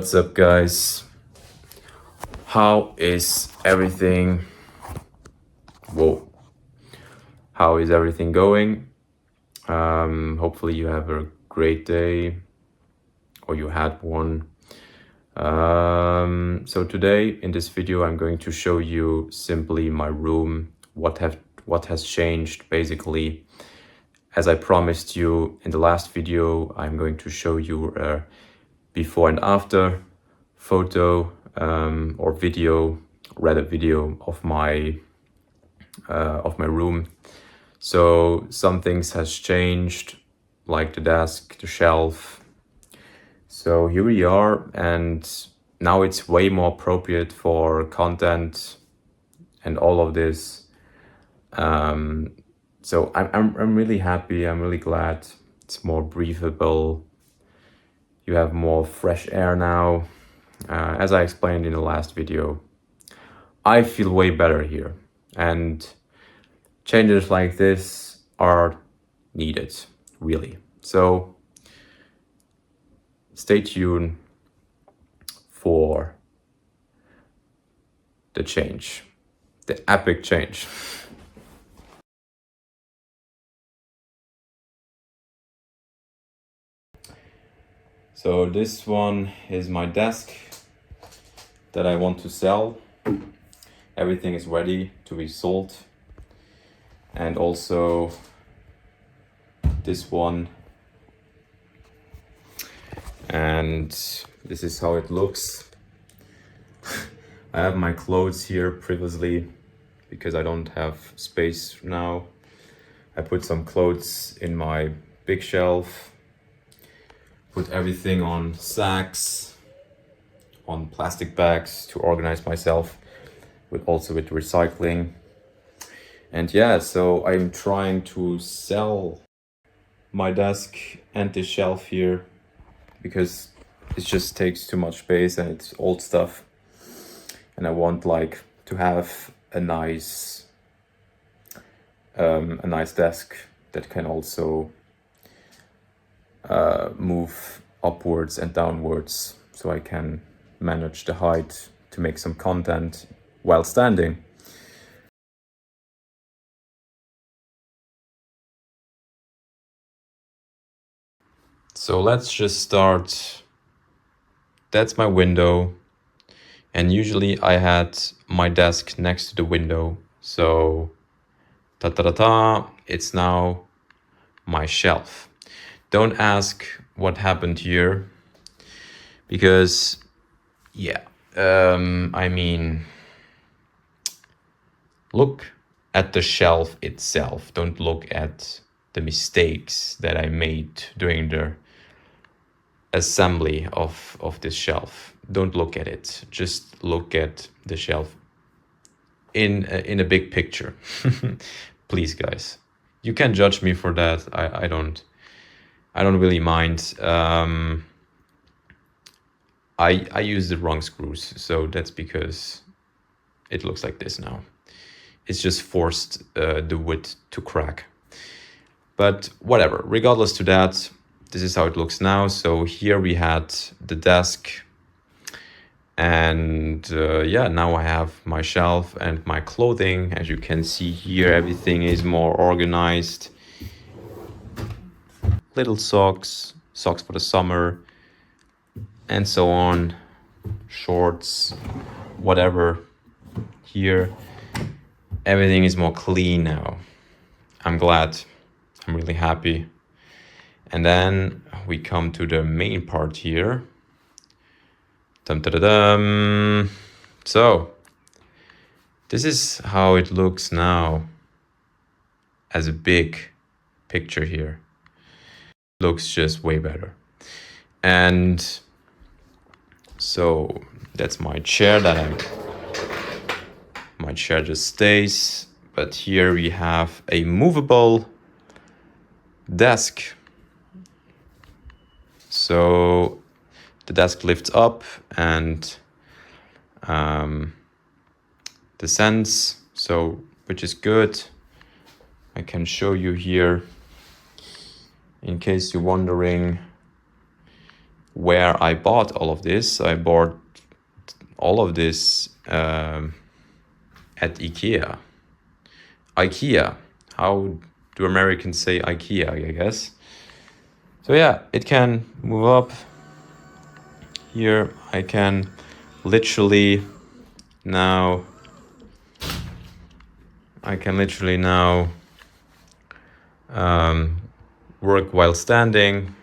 What's up, guys? How is everything? Whoa. How is everything going? Hopefully you have a great day or you had one. So today in this video I'm going to show you simply my room, what has changed basically. As I promised you in the last video, I'm going to show you a before and after photo or video, rather video of my room. So some things has changed, like the desk, the shelf. So here we are, and now it's way more appropriate for content and all of this. So I'm really happy. I'm really glad. It's more breathable. You have more fresh air now. As I explained in the last video, I feel way better here, and changes like this are needed, really. So stay tuned for the change, the epic change. So this one is my desk that I want to sell. Everything is ready to be sold. And also this one. And this is how it looks. I have my clothes here previously because I don't have space now. I put some clothes in my big shelf, put everything on sacks, on plastic bags to organize myself, with recycling. And yeah, so I'm trying to sell my desk and this shelf here because it just takes too much space and it's old stuff. And I want to have a nice desk that can also move upwards and downwards, so I can manage the height to make some content while standing. So let's just start. That's my window. And usually I had my desk next to the window. So it's now my shelf. Don't ask what happened here, because look at the shelf itself. Don't look at the mistakes that I made during the assembly of this shelf. Don't look at it. Just look at the shelf in a big picture. Please, guys. You can judge me for that. I don't really mind. I use the wrong screws, so that's because it looks like this now. It's just forced the wood to crack. But whatever, regardless to that, this is how it looks now. So here we had the desk, and now I have my shelf and my clothing. As you can see here, everything is more organized. Little socks for the summer, and so on, shorts, whatever. Here, everything is more clean now. I'm glad. I'm really happy. And then we come to the main part here. Dum-da-da-dum. So this is how it looks now as a big picture here. Looks just way better. And so that's my chair my chair just stays. But here we have a movable desk. So the desk lifts up and descends, so which is good. I can show you here in case you're wondering where I bought all of this. I bought all of this at IKEA. IKEA. How do Americans say IKEA, I guess? So yeah, it can move up. Here I can literally now work while standing.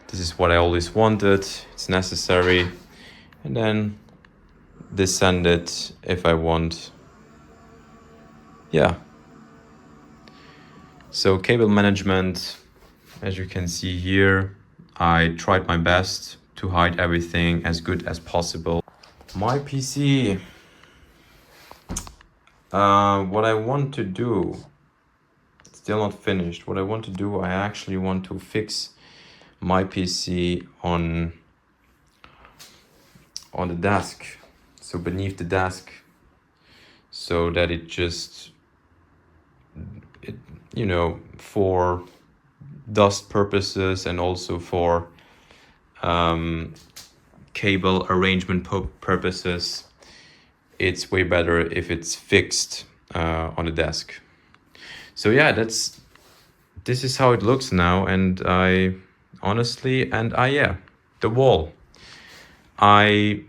This is what I always wanted. It's necessary. And then descend it if I want. Yeah. So cable management, as you can see here, I tried my best to hide everything as good as possible. My PC. What I want to do, still not finished. What I want to do, I actually want to fix my PC on the desk, so beneath the desk, so that it for dust purposes and also for cable arrangement purposes, it's way better if it's fixed on the desk. So yeah, this is how it looks now. And I honestly, the wall, I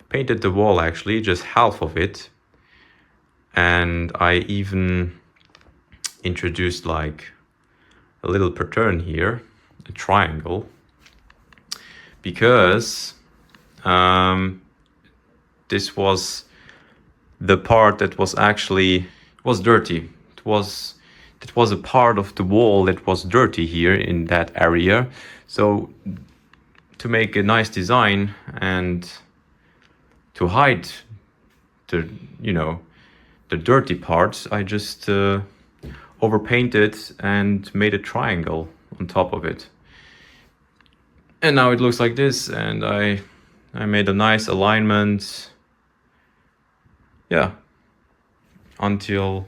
painted the wall, actually just half of it, and I even introduced like a little pattern here, a triangle, because this was the part that was dirty. It was a part of the wall that was dirty here in that area. So to make a nice design and to hide the dirty parts, I just overpainted and made a triangle on top of it. And now it looks like this, and I made a nice alignment. Yeah, until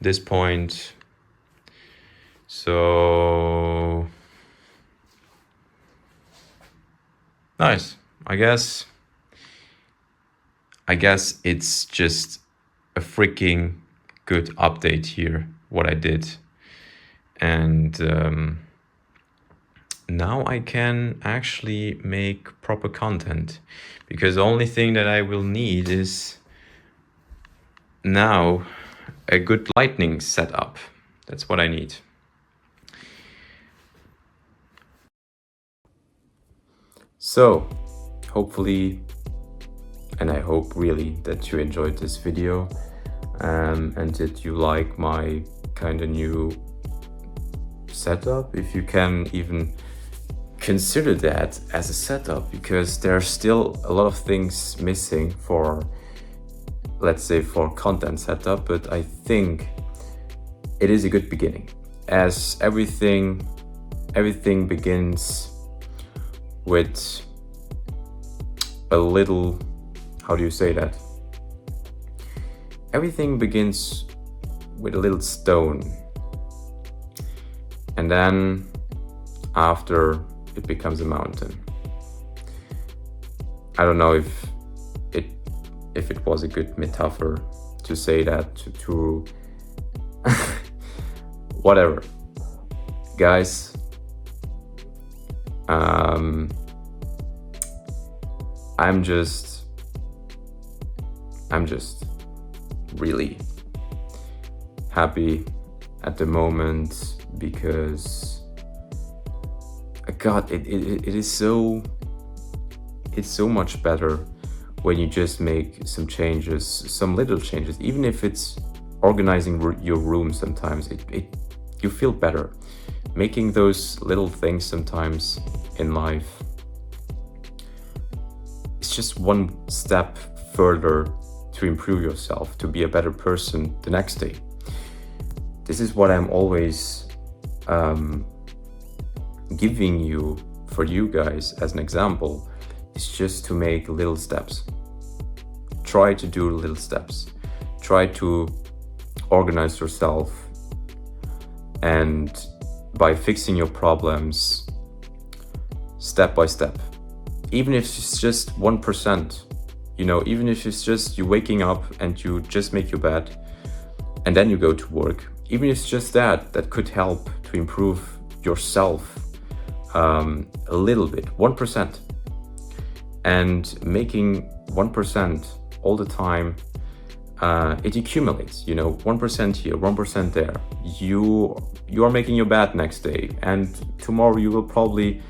this point. So nice. I guess it's just a freaking good update here, what I did. And now I can actually make proper content, because the only thing that I will need is now a good lighting setup. That's what I need. So hopefully, and I hope really, that you enjoyed this video and that you like my kind of new setup, if you can even consider that as a setup, because there are still a lot of things missing for, let's say, for content setup, but I think it is a good beginning, as everything begins with a little, how do you say that? Everything begins with a little stone, and then after it becomes a mountain. I don't know if it was a good metaphor to say that to whatever. Guys, I'm just really happy at the moment, because God, it's so much better when you just make some changes, some little changes, even if it's organizing your room. Sometimes you feel better making those little things. Sometimes in life, it's just one step further to improve yourself, to be a better person the next day. This is what I'm always giving you, for you guys, as an example. It's just to make little steps. Try to do little steps. Try to organize yourself, and by fixing your problems, step by step. Even if it's just 1%, even if it's just you waking up and you just make your bed and then you go to work, even if it's just that could help to improve yourself a little bit, 1%. And making 1% all the time, it accumulates, 1% here, 1% there. You are making your bed next day, and tomorrow you will probably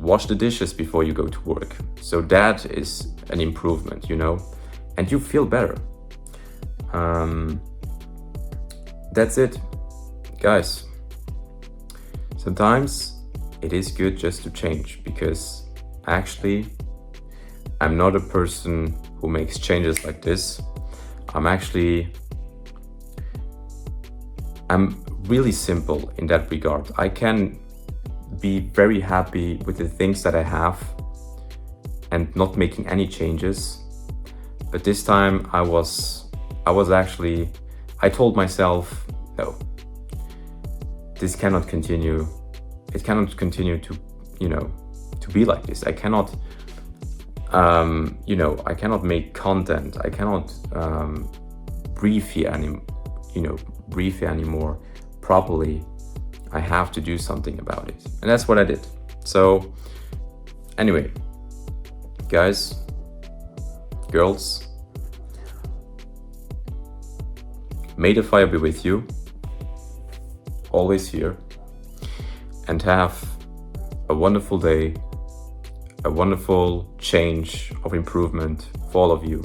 wash the dishes before you go to work. So that is an improvement, and you feel better. That's it, guys. Sometimes it is good just to change, because actually I'm not a person who makes changes like this. I'm really simple in that regard. I can be very happy with the things that I have and not making any changes. But this time I told myself, no, this cannot continue. It cannot continue to be like this. I cannot I cannot make content. I cannot breathe here anymore properly. I have to do something about it. And that's what I did. So anyway, guys, girls, may the fire be with you, always here, and have a wonderful day, a wonderful change of improvement for all of you.